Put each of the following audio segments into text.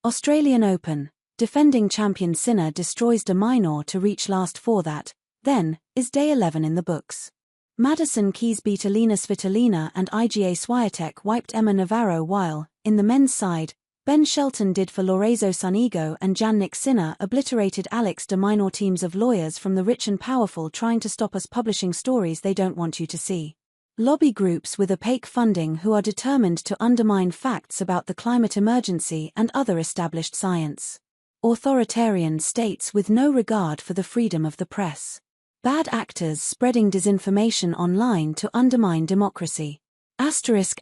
Australian Open. Defending champion Sinner destroys de Minaur to reach last four. That, then, is day 11 in the books. Madison Keys beat Elina Svitolina and Iga Swiatek wiped Emma Navarro while, in the men's side, Ben Shelton did for Lorenzo Sonego and Jannik Sinner obliterated Alex de Minaur. Teams of lawyers from the rich and powerful trying to stop us publishing stories they don't want you to see. Lobby groups with opaque funding who are determined to undermine facts about the climate emergency and other established science. Authoritarian states with no regard for the freedom of the press. Bad actors spreading disinformation online to undermine democracy. Asterisk.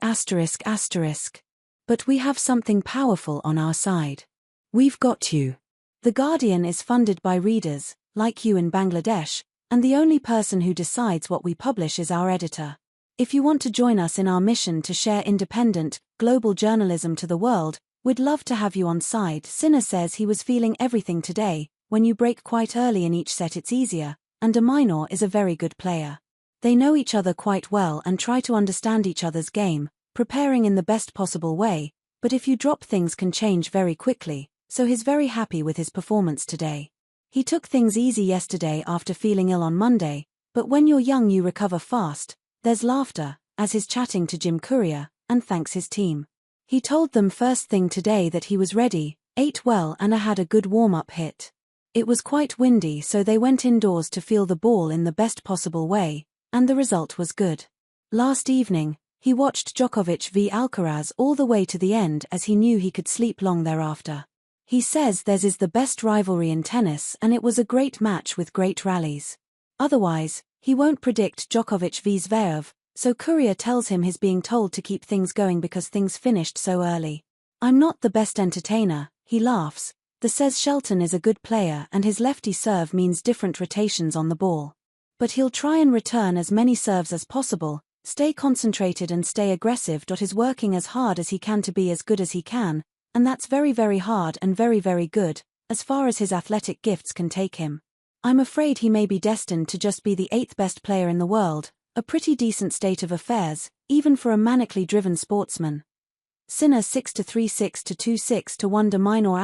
But we have something powerful on our side. We've got you. The Guardian is funded by readers, like you in Bangladesh, and the only person who decides what we publish is our editor. If you want to join us in our mission to share independent, global journalism to the world, we'd love to have you on side. Sinner says he was feeling everything today. When you break quite early in each set it's easier, and de Minaur is a very good player. They know each other quite well and try to understand each other's game, preparing in the best possible way, but if you drop things can change very quickly, so he's very happy with his performance today. He took things easy yesterday after feeling ill on Monday, but when you're young you recover fast. There's laughter, as he's chatting to Jim Courier, and thanks his team. He told them first thing today that he was ready, ate well and had a good warm-up hit. It was quite windy so they went indoors to feel the ball in the best possible way, and the result was good. Last evening, he watched Djokovic v Alcaraz all the way to the end as he knew he could sleep long thereafter. He says theirs is the best rivalry in tennis and it was a great match with great rallies. Otherwise, he won't predict Djokovic v Zverev, so Courier tells him he's being told to keep things going because things finished so early. I'm not the best entertainer, he laughs. The says Shelton is a good player and his lefty serve means different rotations on the ball. But he'll try and return as many serves as possible, stay concentrated and stay aggressive. He's working as hard as he can to be as good as he can, and that's very very hard and very very good, as far as his athletic gifts can take him. I'm afraid he may be destined to just be the 8th best player in the world, a pretty decent state of affairs, even for a manically driven sportsman. Sinner 6-3 6-2 6-1 de Minaur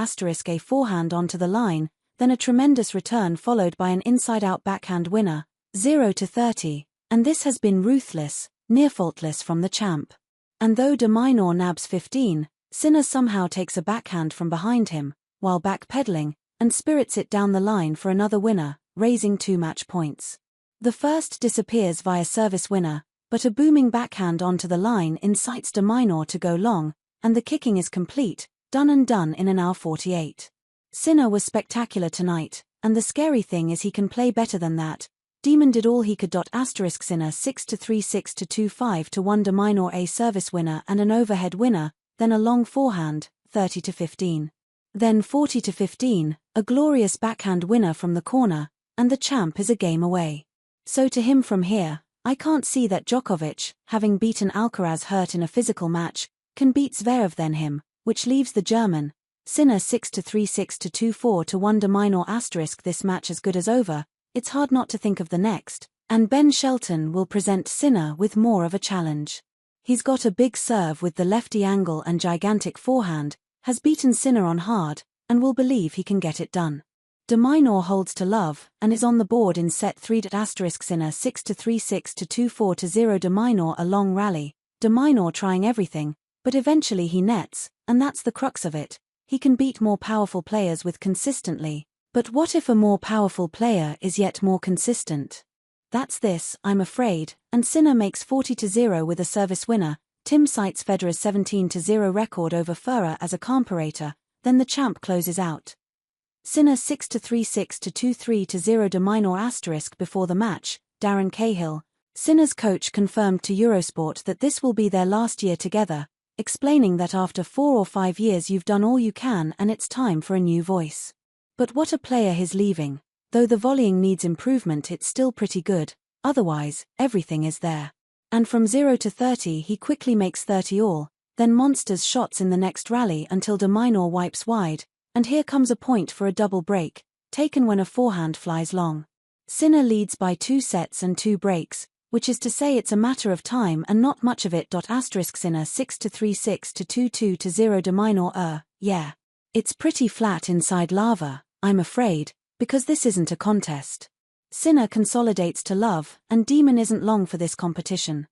*A forehand onto the line, then a tremendous return followed by an inside-out backhand winner, 0-30, and this has been ruthless, near faultless from the champ. And though de Minaur nabs 15, Sinner somehow takes a backhand from behind him, while backpedaling, and spirits it down the line for another winner, raising 2 match points. The first disappears via service winner, but a booming backhand onto the line incites de Minaur to go long, and the kicking is complete, done and done in an hour 48. Sinner was spectacular tonight, and the scary thing is he can play better than that. Demon did all he could. Sinner 6-3 6-2 5-1 de Minaur a service winner and an overhead winner, then a long forehand, 30-15. Then 40-15, a glorious backhand winner from the corner, and the champ is a game away. So to him from here, I can't see that Djokovic, having beaten Alcaraz hurt in a physical match, can beat Zverev than him, which leaves the German, Sinner 6-3 6-2 4-1 de Minaur *. This match as good as over, it's hard not to think of the next, and Ben Shelton will present Sinner with more of a challenge. He's got a big serve with the lefty angle and gigantic forehand, has beaten Sinner on hard, and will believe he can get it done. De Minaur holds to love, and is on the board in set 3. Sinner 6-3 6-2 4-0 de Minaur a long rally, de Minaur trying everything, but eventually he nets, and that's the crux of it. He can beat more powerful players with consistently, but what if a more powerful player is yet more consistent? That's this, I'm afraid, and Sinner makes 40-0 with a service winner. Tim cites Federer's 17-0 record over Ferrer as a comparator, then the champ closes out. Sinner 6-3 6-2 3-0 de Minaur * before the match, Darren Cahill, Sinner's coach confirmed to Eurosport that this will be their last year together, explaining that after 4 or 5 years you've done all you can and it's time for a new voice. But what a player he's leaving. Though the volleying needs improvement it's still pretty good, otherwise, everything is there. And from 0-30 he quickly makes 30 all, then monsters shots in the next rally until de Minaur wipes wide, and here comes a point for a double break, taken when a forehand flies long. Sinner leads by 2 sets and 2 breaks, which is to say it's a matter of time and not much of it. Sinner 6-3 6-2 2-0 de Minaur yeah. It's pretty flat inside lava, I'm afraid, because this isn't a contest. Sinner consolidates to love, and Demon isn't long for this competition.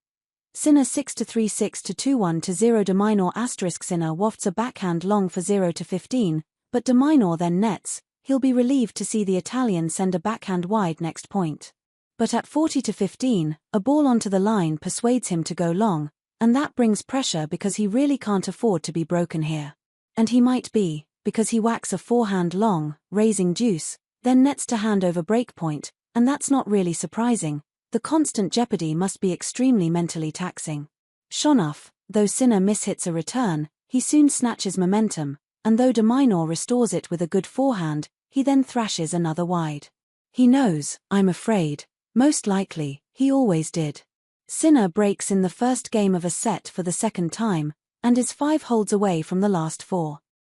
Sinner 6-3 6-2 1-0 de Minaur * Sinner wafts a backhand long for 0-15, but de Minaur then nets. He'll be relieved to see the Italian send a backhand wide next point. But at 40-15, a ball onto the line persuades him to go long, and that brings pressure because he really can't afford to be broken here. And he might be, because he whacks a forehand long, raising deuce, then nets to hand over breakpoint, and that's not really surprising. The constant jeopardy must be extremely mentally taxing. Shonoff, though Sinner mishits a return, he soon snatches momentum, and though de Minaur restores it with a good forehand, he then thrashes another wide. He knows, I'm afraid. Most likely, he always did. Sinner breaks in the first game of a set for the second time, and is 5 holds away from the last 4.